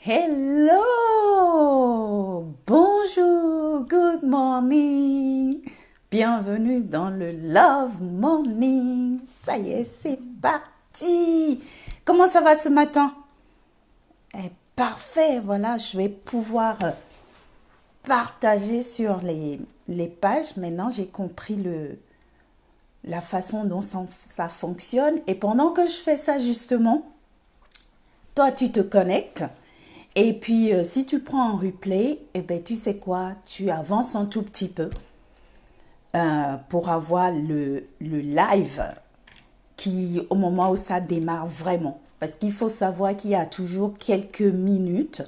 Hello! Bonjour, good morning! Bienvenue dans le Love Morning. Ça y est, c'est parti! Comment ça va ce matin? Parfait, voilà, je vais pouvoir partager sur les pages. Maintenant, j'ai compris la façon dont ça fonctionne. Et pendant que je fais ça, justement, toi, tu te connectes. Et puis, si tu prends un replay, eh ben, tu sais quoi, tu avances un tout petit peu pour avoir le live qui, au moment où ça démarre vraiment. Parce qu'il faut savoir qu'il y a toujours quelques minutes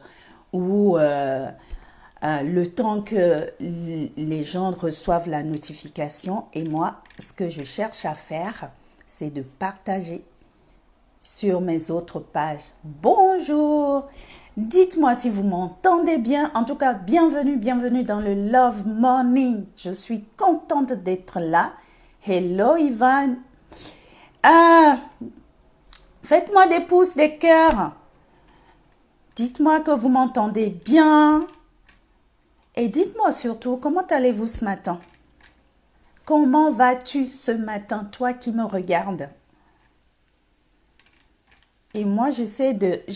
où le temps que les gens reçoivent la notification. Et moi, ce que je cherche à faire, c'est de partager sur mes autres pages. Bonjour! Dites-moi si vous m'entendez bien. En tout cas, bienvenue dans le Love Morning. Je suis contente d'être là. Hello Ivan. Faites-moi des pouces, des cœurs. Dites-moi que vous m'entendez bien. Et dites-moi surtout, comment allez-vous ce matin? Comment vas-tu ce matin, toi qui me regardes? Et moi, j'ai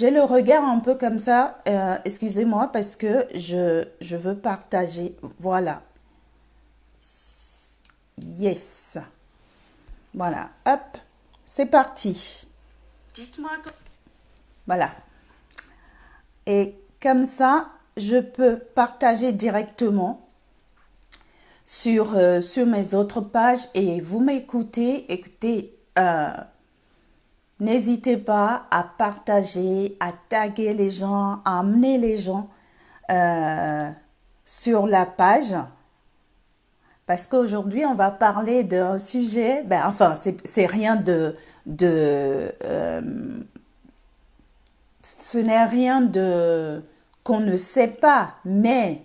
le regard un peu comme ça, excusez-moi, parce que je veux partager. Voilà. Yes. Voilà. Hop. C'est parti. Dites-moi que... Voilà. Et comme ça, je peux partager directement sur mes autres pages et vous m'écoutez. Écoutez, n'hésitez pas à partager, à taguer les gens, à amener les gens sur la page. Parce qu'aujourd'hui, on va parler d'un sujet, c'est rien ce n'est rien de qu'on ne sait pas, mais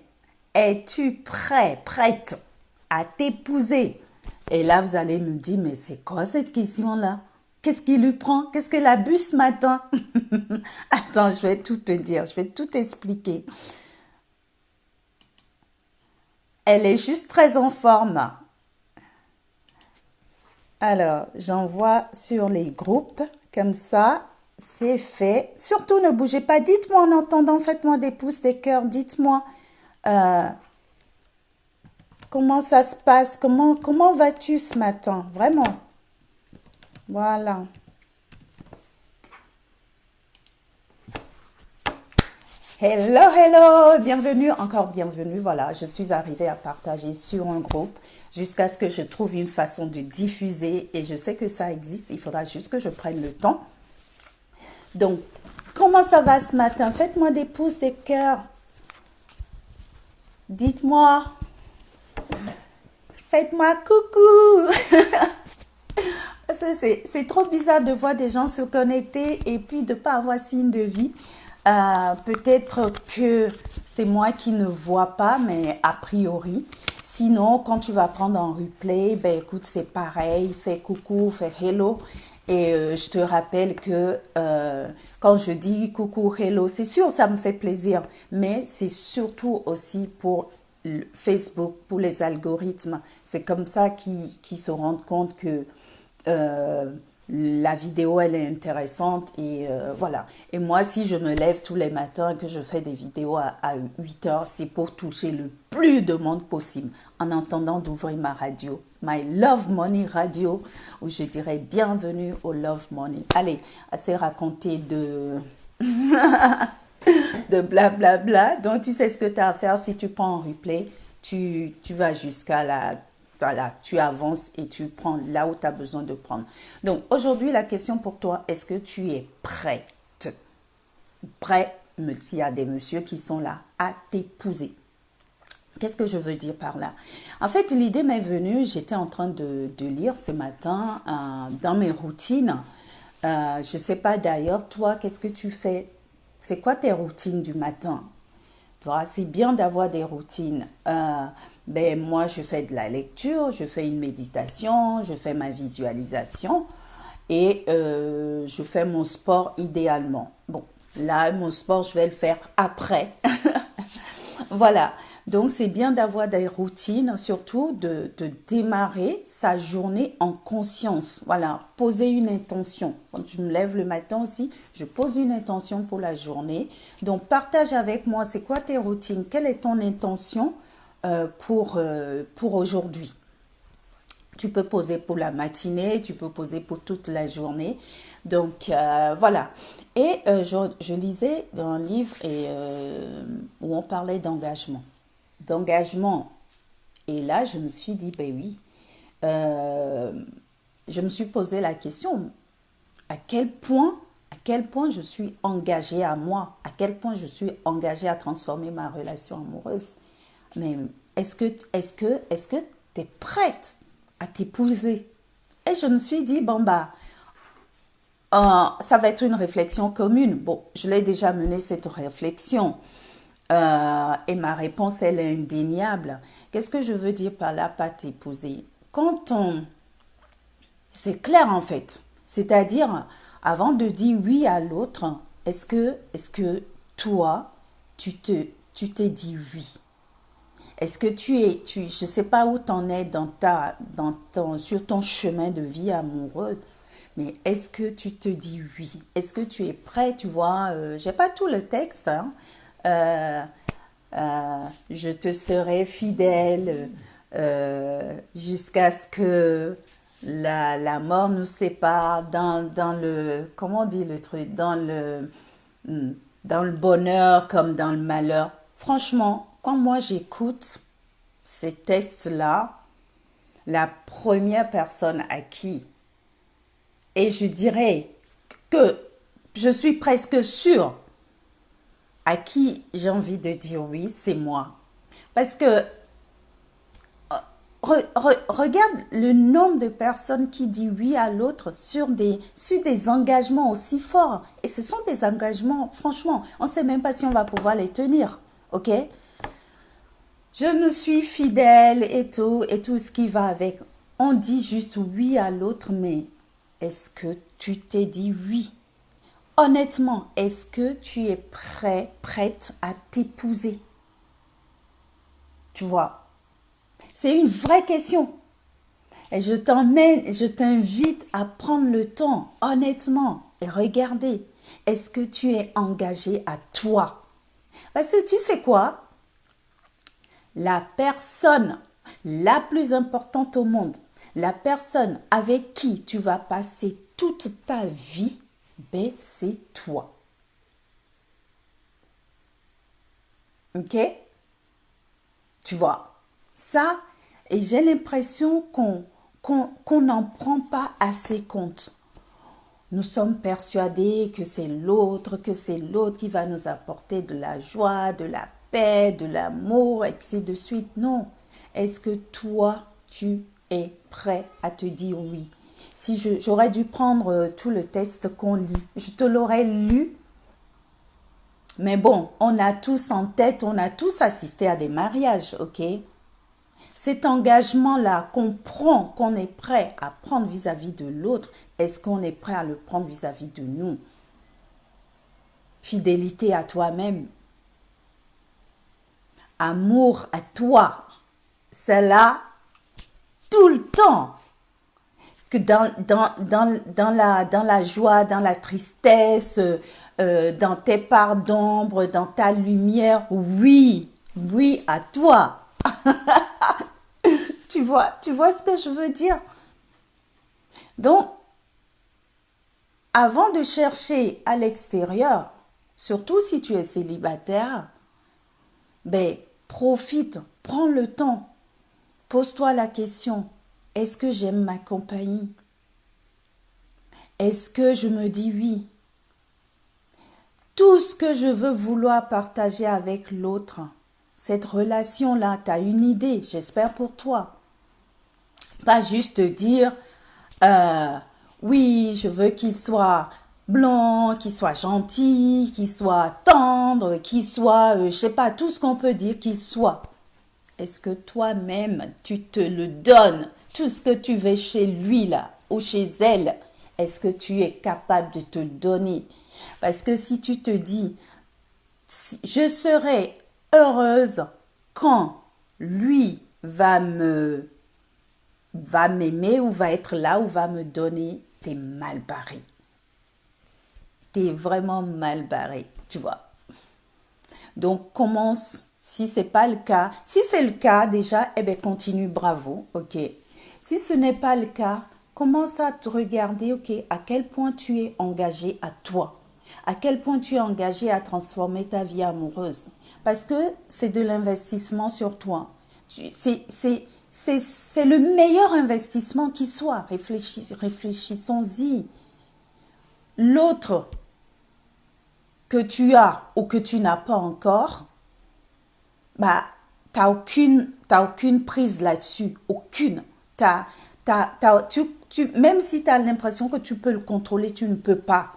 es-tu prête à t'épouser? Et là, vous allez me dire, mais c'est quoi cette question-là? Qu'est-ce qui lui prend? Qu'est-ce qu'elle a bu ce matin? Attends, je vais tout te dire, je vais tout expliquer. Elle est juste très en forme. Alors, j'envoie sur les groupes, comme ça, c'est fait. Surtout, ne bougez pas. Dites-moi en entendant, faites-moi des pouces, des cœurs. Dites-moi comment ça se passe, comment vas-tu ce matin, vraiment. Voilà. Hello, bienvenue. Voilà, je suis arrivée à partager sur un groupe jusqu'à ce que je trouve une façon de diffuser et je sais que ça existe, il faudra juste que je prenne le temps. Donc, comment ça va ce matin? Faites-moi des pouces, des cœurs. Dites-moi. Faites-moi coucou. C'est trop bizarre de voir des gens se connecter et puis de ne pas avoir signe de vie. Peut-être que c'est moi qui ne vois pas, mais a priori. Sinon, quand tu vas prendre un replay, ben écoute, c'est pareil, fais coucou, fais hello. Et je te rappelle que quand je dis coucou, hello, c'est sûr, ça me fait plaisir. Mais c'est surtout aussi pour Facebook, pour les algorithmes. C'est comme ça qu'ils se rendent compte que la vidéo, elle est intéressante et voilà. Et moi, si je me lève tous les matins et que je fais des vidéos à 8 heures, c'est pour toucher le plus de monde possible en attendant d'ouvrir ma radio, My Love Money Radio, où je dirais bienvenue au Love Money. Allez, assez raconté de... de blablabla. Donc, tu sais ce que tu as à faire. Si tu prends un replay, tu vas jusqu'à la... Voilà, tu avances et tu prends là où tu as besoin de prendre. Donc, aujourd'hui, la question pour toi, est-ce que tu es prête? Prêt, il y a des messieurs qui sont là à t'épouser. Qu'est-ce que je veux dire par là? En fait, l'idée m'est venue, j'étais en train de lire ce matin dans mes routines. Je ne sais pas d'ailleurs, toi, qu'est-ce que tu fais? C'est quoi tes routines du matin? C'est bien d'avoir des routines. Moi, je fais de la lecture, je fais une méditation, je fais ma visualisation et je fais mon sport idéalement. Bon, Là, mon sport, je vais le faire après. Voilà. Donc, c'est bien d'avoir des routines, surtout de démarrer sa journée en conscience. Voilà. Poser une intention. Quand je me lève le matin aussi, je pose une intention pour la journée. Donc, partage avec moi, c'est quoi tes routines? Quelle est ton intention pour aujourd'hui? Tu peux poser pour la matinée, tu peux poser pour toute la journée. Donc, voilà. Et je lisais dans un livre où on parlait d'engagement. D'engagement. Et là, je me suis dit, ben oui, euh, je me suis posé la question, à quel point je suis engagée à moi, à quel point je suis engagée à transformer ma relation amoureuse. Mais est-ce que tu es prête à t'épouser? Et je me suis dit, bon, bah, ça va être une réflexion commune. Bon, je l'ai déjà menée cette réflexion. Et ma réponse, elle est indéniable. Qu'est-ce que je veux dire par là, pas t'épouser? Quand on... C'est clair en fait. C'est-à-dire, avant de dire oui à l'autre, est-ce que toi, tu t'es dit oui? Est-ce que je sais pas où t'en es sur ton chemin de vie amoureux, mais est-ce que tu te dis oui? Est-ce que tu es prêt? Tu vois, j'ai pas tout le texte, hein. Euh, je te serai fidèle jusqu'à ce que la mort nous sépare dans le, comment on dit le truc, hmm, dans le bonheur comme dans le malheur. Franchement, quand moi j'écoute ces textes-là, la première personne à qui, et je dirais que je suis presque sûre à qui j'ai envie de dire oui, c'est moi. Parce que regarde le nombre de personnes qui disent oui à l'autre sur des engagements aussi forts. Et ce sont des engagements, franchement, on ne sait même pas si on va pouvoir les tenir. Ok? Je me suis fidèle et tout ce qui va avec. On dit juste oui à l'autre, mais est-ce que tu t'es dit oui? Honnêtement, est-ce que tu es prête à t'épouser? Tu vois, c'est une vraie question. Et je t'invite à prendre le temps, honnêtement, et regarder. Est-ce que tu es engagé à toi? Parce que tu sais quoi? La personne la plus importante au monde, la personne avec qui tu vas passer toute ta vie, ben c'est toi. Ok? Tu vois? Ça, et j'ai l'impression qu'on n'en prend pas assez compte. Nous sommes persuadés que c'est l'autre qui va nous apporter de la joie, de la paix, de l'amour, et ainsi de suite. Non. Est-ce que toi, tu es prêt à te dire oui? Si j'aurais dû prendre tout le texte qu'on lit, je te l'aurais lu. Mais bon, on a tous en tête, on a tous assisté à des mariages, ok? Cet engagement-là qu'on prend, qu'on est prêt à prendre vis-à-vis de l'autre, est-ce qu'on est prêt à le prendre vis-à-vis de nous? Fidélité à toi-même, amour à toi, c'est là tout le temps. Que dans la joie, dans la tristesse, dans tes parts d'ombre, dans ta lumière, oui, oui à toi. Tu vois ce que je veux dire? Donc, avant de chercher à l'extérieur, surtout si tu es célibataire, ben, profite, prends le temps, pose-toi la question, est-ce que j'aime ma compagnie? Est-ce que je me dis oui? Tout ce que je veux vouloir partager avec l'autre, cette relation-là, tu as une idée, j'espère pour toi. Pas juste dire, oui, je veux qu'il soit blanc, qu'il soit gentil, qu'il soit tendre, qu'il soit, je sais pas, tout ce qu'on peut dire qu'il soit. Est-ce que toi-même, tu te le donnes, tout ce que tu veux chez lui là, ou chez elle, est-ce que tu es capable de te le donner? Parce que si tu te dis, je serai heureuse quand lui va m'aimer ou va être là ou va me donner, t'es mal barré. T'es vraiment mal barré, tu vois. Donc, commence, si c'est pas le cas. Si c'est le cas, déjà, eh bien, continue, bravo, ok. Si ce n'est pas le cas, commence à te regarder, ok, à quel point tu es engagé à toi. À quel point tu es engagé à transformer ta vie amoureuse. Parce que c'est de l'investissement sur toi. C'est le meilleur investissement qui soit. Réfléchissons-y. L'autre que tu as ou que tu n'as pas encore, bah, t'as aucune prise là-dessus. Aucune. Même si tu as l'impression que tu peux le contrôler, tu ne peux pas.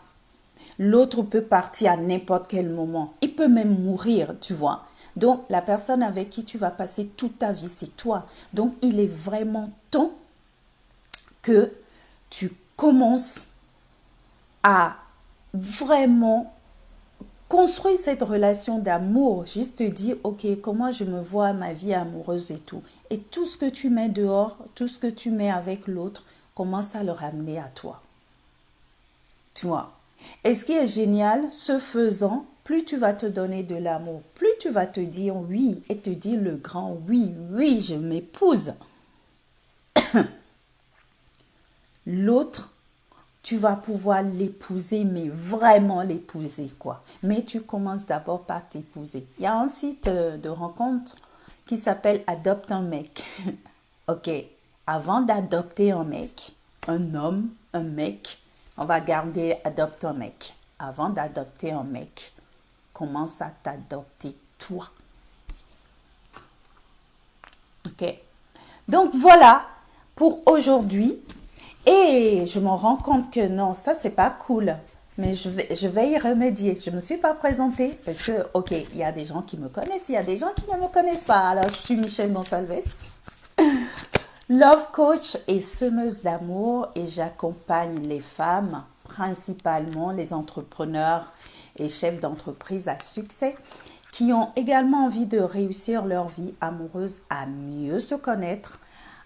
L'autre peut partir à n'importe quel moment. Il peut même mourir, tu vois. Donc, la personne avec qui tu vas passer toute ta vie, c'est toi. Donc, il est vraiment temps que tu commences à vraiment construire cette relation d'amour. Juste te dire, ok, comment je me vois ma vie amoureuse et tout. Et tout ce que tu mets dehors, tout ce que tu mets avec l'autre, commence à le ramener à toi. Tu vois. Et ce qui est génial, ce faisant, plus tu vas te donner de l'amour, plus tu vas te dire oui et te dire le grand oui, oui, je m'épouse. L'autre, tu vas pouvoir l'épouser, mais vraiment l'épouser, quoi. Mais tu commences d'abord par t'épouser. Il y a un site de rencontre qui s'appelle Adopte un mec. Ok, avant d'adopter un mec, un homme, un mec, on va garder adopte un mec. Avant d'adopter un mec, commence à t'adopter toi. Ok, donc voilà pour aujourd'hui. Et je me rends compte que non, ça c'est pas cool. Mais je vais y remédier. Je ne me suis pas présentée parce que, ok, il y a des gens qui me connaissent, il y a des gens qui ne me connaissent pas. Alors, je suis Michelle Gonsalves, love coach et semeuse d'amour, et j'accompagne les femmes, principalement les entrepreneurs et chefs d'entreprise à succès, qui ont également envie de réussir leur vie amoureuse, à mieux se connaître,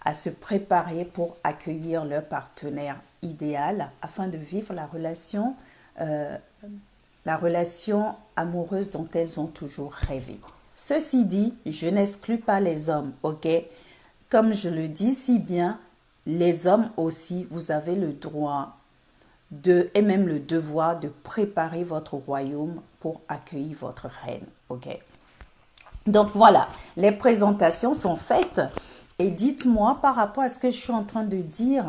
à se préparer pour accueillir leur partenaire idéal afin de vivre la relation amoureuse dont elles ont toujours rêvé. Ceci dit, je n'exclus pas les hommes, ok? Comme je le dis si bien, les hommes aussi, vous avez le droit et même le devoir de préparer votre royaume pour accueillir votre reine, ok? Donc voilà, les présentations sont faites. Et dites-moi par rapport à ce que je suis en train de dire,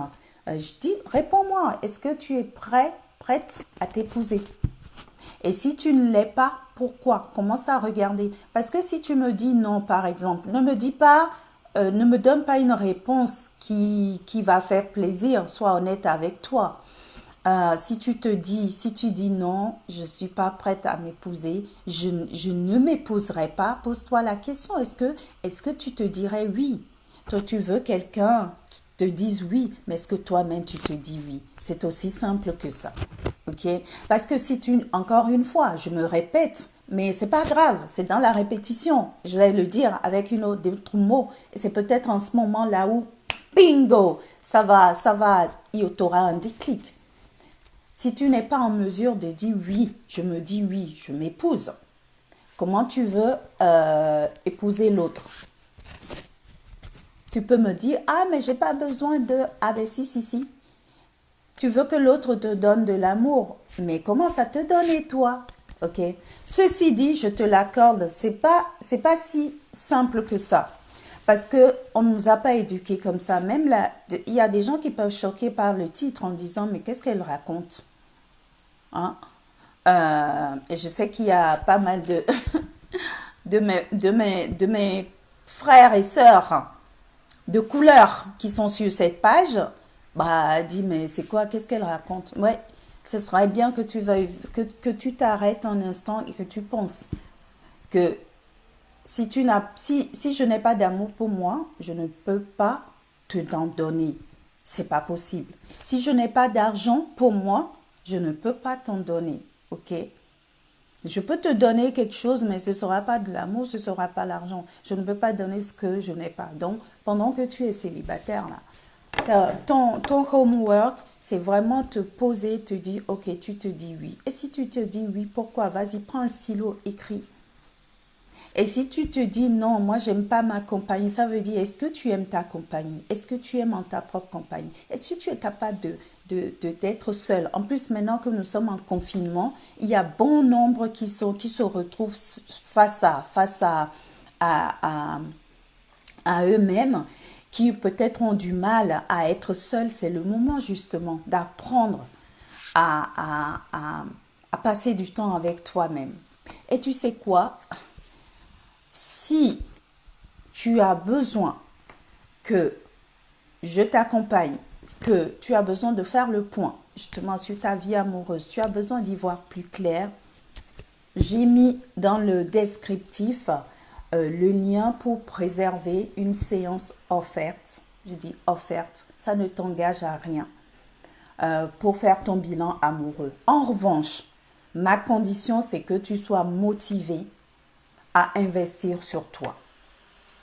réponds-moi, est-ce que tu es prête à t'épouser? Et si tu ne l'es pas, pourquoi? Commence à regarder. Parce que si tu me dis non, par exemple, ne me donne pas une réponse qui va faire plaisir, sois honnête avec toi. Si tu dis non, je ne suis pas prête à m'épouser, je ne m'épouserai pas, pose-toi la question, est-ce que tu te dirais oui? Toi, tu veux quelqu'un qui te dise oui, mais est-ce que toi-même, tu te dis oui? C'est aussi simple que ça, ok? Parce que encore une fois, je me répète, mais c'est pas grave, c'est dans la répétition. Je vais le dire avec d'autres mots, et c'est peut-être en ce moment-là où, bingo, tu auras un déclic. Si tu n'es pas en mesure de dire oui, je me dis oui, je m'épouse, comment tu veux épouser l'autre? Tu peux me dire, ah, mais j'ai pas besoin de... Ah, ben si. Tu veux que l'autre te donne de l'amour, mais commence à te donner toi, ok? Ceci dit, je te l'accorde, c'est pas si simple que ça. Parce que on ne nous a pas éduqués comme ça. Même là, il y a des gens qui peuvent choquer par le titre en disant, mais qu'est-ce qu'elle raconte? Hein? Et je sais qu'il y a pas mal de mes frères et sœurs de couleurs qui sont sur cette page, bah dis mais c'est quoi, qu'est-ce qu'elle raconte? Ouais, ce serait bien que tu t'arrêtes un instant et que tu penses que si je n'ai pas d'amour pour moi, je ne peux pas t'en donner. C'est pas possible. Si je n'ai pas d'argent pour moi, je ne peux pas t'en donner. ok? Je peux te donner quelque chose, mais ce ne sera pas de l'amour, ce ne sera pas l'argent. Je ne peux pas donner ce que je n'ai pas. Donc, pendant que tu es célibataire, là, ton homework, c'est vraiment te poser, te dire, ok, tu te dis oui. Et si tu te dis oui, pourquoi? Vas-y, prends un stylo, écris. Et si tu te dis non, moi j'aime pas ma compagnie, ça veut dire est-ce que tu aimes ta compagnie? Est-ce que tu aimes ta propre compagnie? Est-ce que tu es capable d'être seul? En plus, maintenant que nous sommes en confinement, il y a bon nombre qui se retrouvent à, à eux-mêmes, qui peut-être ont du mal à être seuls. C'est le moment justement d'apprendre à passer du temps avec toi-même. Et tu sais quoi? Si tu as besoin que je t'accompagne, que tu as besoin de faire le point, justement sur ta vie amoureuse, tu as besoin d'y voir plus clair, j'ai mis dans le descriptif le lien pour préserver une séance offerte. Je dis offerte, ça ne t'engage à rien pour faire ton bilan amoureux. En revanche, ma condition, c'est que tu sois motivé à investir sur toi.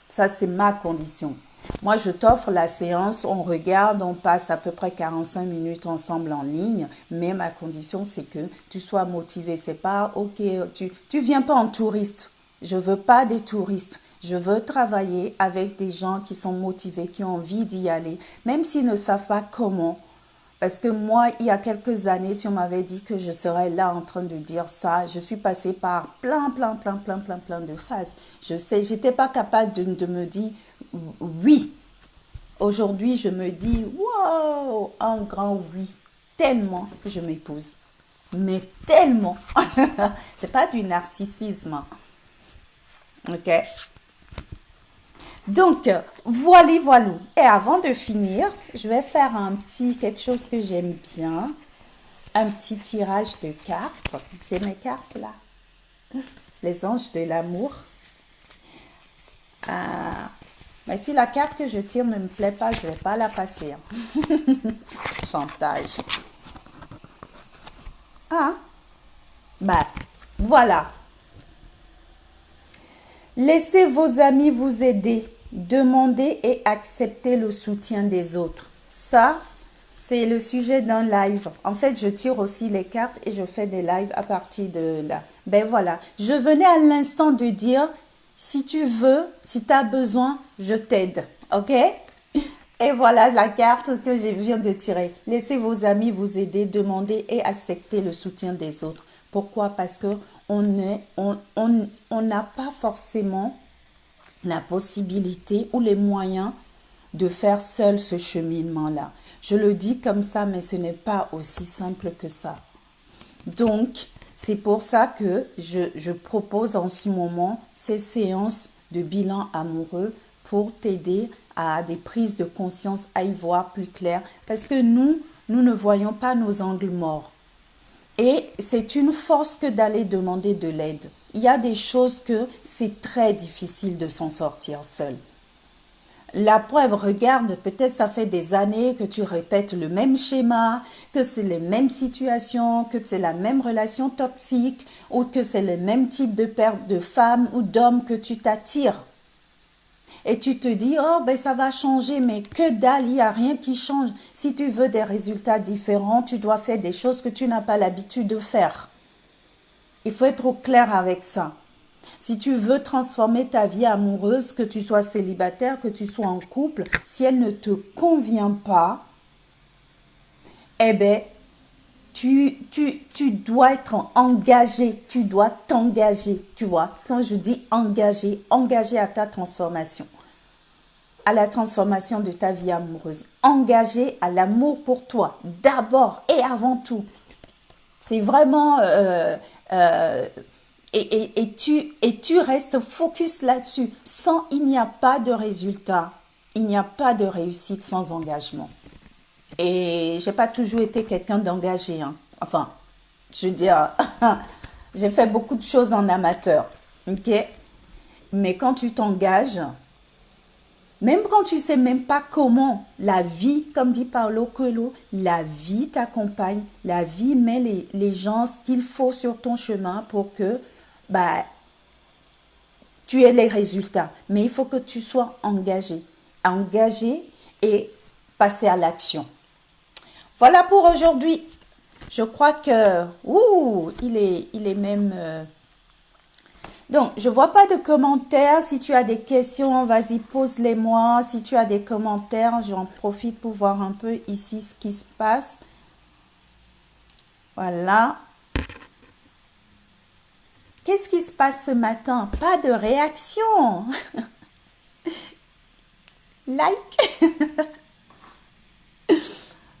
Ça, c'est ma condition. Moi, je t'offre la séance, on regarde, on passe à peu près 45 minutes ensemble en ligne, mais ma condition, c'est que tu sois motivé. C'est pas, ok, tu viens pas en touriste. Je veux pas des touristes. Je veux travailler avec des gens qui sont motivés, qui ont envie d'y aller, même s'ils ne savent pas comment. Parce que moi, il y a quelques années, si on m'avait dit que je serais là en train de dire ça, je suis passée par plein de phases. Je sais, j'étais pas capable de me dire oui. Aujourd'hui, je me dis, wow, un grand oui. Tellement que je m'épouse. Mais tellement. C'est pas du narcissisme. Ok? Donc, voilà. Et avant de finir, je vais faire quelque chose que j'aime bien. Un petit tirage de cartes. J'ai mes cartes là. Les anges de l'amour. Mais si la carte que je tire ne me plaît pas, je ne vais pas la passer. Chantage. Voilà. Laissez vos amis vous aider. Demandez et acceptez le soutien des autres. Ça, c'est le sujet d'un live. En fait, je tire aussi les cartes et je fais des lives à partir de là. Ben voilà. Je venais à l'instant de dire, si tu veux, si tu as besoin, je t'aide. OK? Et voilà la carte que je viens de tirer. Laissez vos amis vous aider, demandez et acceptez le soutien des autres. Pourquoi? Parce que on n'a pas forcément la possibilité ou les moyens de faire seul ce cheminement-là. Je le dis comme ça, mais ce n'est pas aussi simple que ça. Donc, c'est pour ça que je propose en ce moment ces séances de bilan amoureux pour t'aider à des prises de conscience, à y voir plus clair. Parce que nous ne voyons pas nos angles morts. Et c'est une force que d'aller demander de l'aide. Il y a des choses que c'est très difficile de s'en sortir seul. La preuve, regarde, peut-être ça fait des années que tu répètes le même schéma, que c'est les mêmes situations, que c'est la même relation toxique ou que c'est le même type de femme ou d'homme que tu t'attires. Et tu te dis, oh, ben ça va changer, mais que dalle, il n'y a rien qui change. Si tu veux des résultats différents, tu dois faire des choses que tu n'as pas l'habitude de faire. Il faut être au clair avec ça. Si tu veux transformer ta vie amoureuse, que tu sois célibataire, que tu sois en couple, si elle ne te convient pas, eh bien, tu dois être engagé, tu dois t'engager, tu vois. Quand je dis engagé à ta transformation, à la transformation de ta vie amoureuse, engagé à l'amour pour toi, d'abord et avant tout. C'est vraiment... et tu restes focus là-dessus. Il n'y a pas de résultat, il n'y a pas de réussite sans engagement. Et j'ai pas toujours été quelqu'un d'engagé. Hein. Enfin, je veux dire, j'ai fait beaucoup de choses en amateur. Ok? Mais quand tu t'engages, Même quand tu sais même pas comment, la vie, comme dit Paulo Coelho, la vie t'accompagne, la vie met les gens qu'il faut sur ton chemin pour que bah, tu aies les résultats. Mais il faut que tu sois engagé. Engagé et passer à l'action. Voilà pour aujourd'hui. Je crois que... Ouh, il est même... Donc, je vois pas de commentaires. Si tu as des questions, vas-y, pose-les-moi. Si tu as des commentaires, j'en profite pour voir un peu ici ce qui se passe. Voilà. Qu'est-ce qui se passe ce matin? Pas de réaction. Like.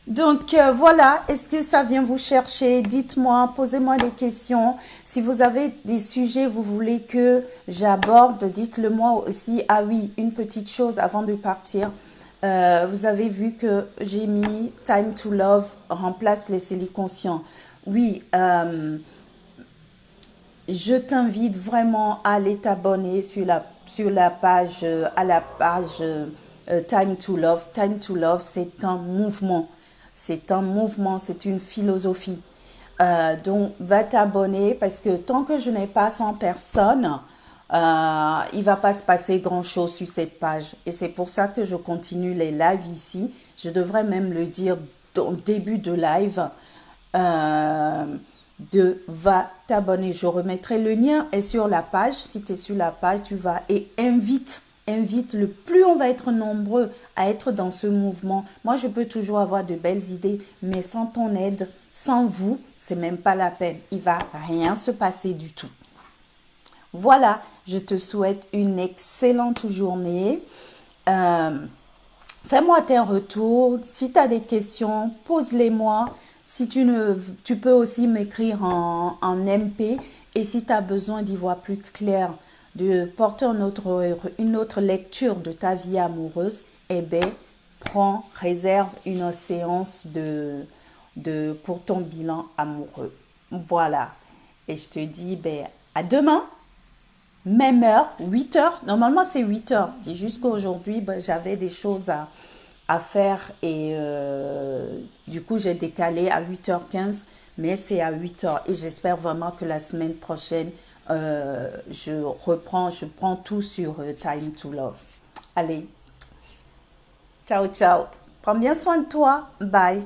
Donc voilà, est-ce que ça vient vous chercher? Dites-moi, posez-moi des questions. Si vous avez des sujets, vous voulez que j'aborde, dites-le moi aussi. Ah oui, une petite chose avant de partir. Vous avez vu que j'ai mis Time to Love remplace les conscients. Oui, je t'invite vraiment à aller t'abonner sur la page, à la page Time to Love. Time to Love, c'est un mouvement. C'est un mouvement, c'est une philosophie. Donc, va t'abonner parce que tant que je n'ai pas 100 personnes, il va pas se passer grand-chose sur cette page. Et c'est pour ça que je continue les lives ici. Je devrais même le dire au début de live. Va t'abonner. Je remettrai le lien est sur la page. Si tu es sur la page, tu vas et invite. Le plus on va être nombreux à être dans ce mouvement. Moi, je peux toujours avoir de belles idées, mais sans ton aide, sans vous, c'est même pas la peine. Il va rien se passer du tout. Voilà, je te souhaite une excellente journée. Fais-moi tes retours. Si tu as des questions, pose-les-moi. Si tu peux aussi m'écrire en MP. Et si tu as besoin d'y voir plus clair, de porter une autre lecture de ta vie amoureuse, eh bien, réserve une séance pour ton bilan amoureux. Voilà. Et je te dis, ben, à demain. Même heure, 8 heures. Normalement, c'est 8 heures. C'est juste qu'aujourd'hui, ben, j'avais des choses à faire et du coup, j'ai décalé à 8h15, mais c'est à 8 heures. Et j'espère vraiment que la semaine prochaine, je prends tout sur Time to Love. Allez, ciao, ciao. Prends bien soin de toi. Bye.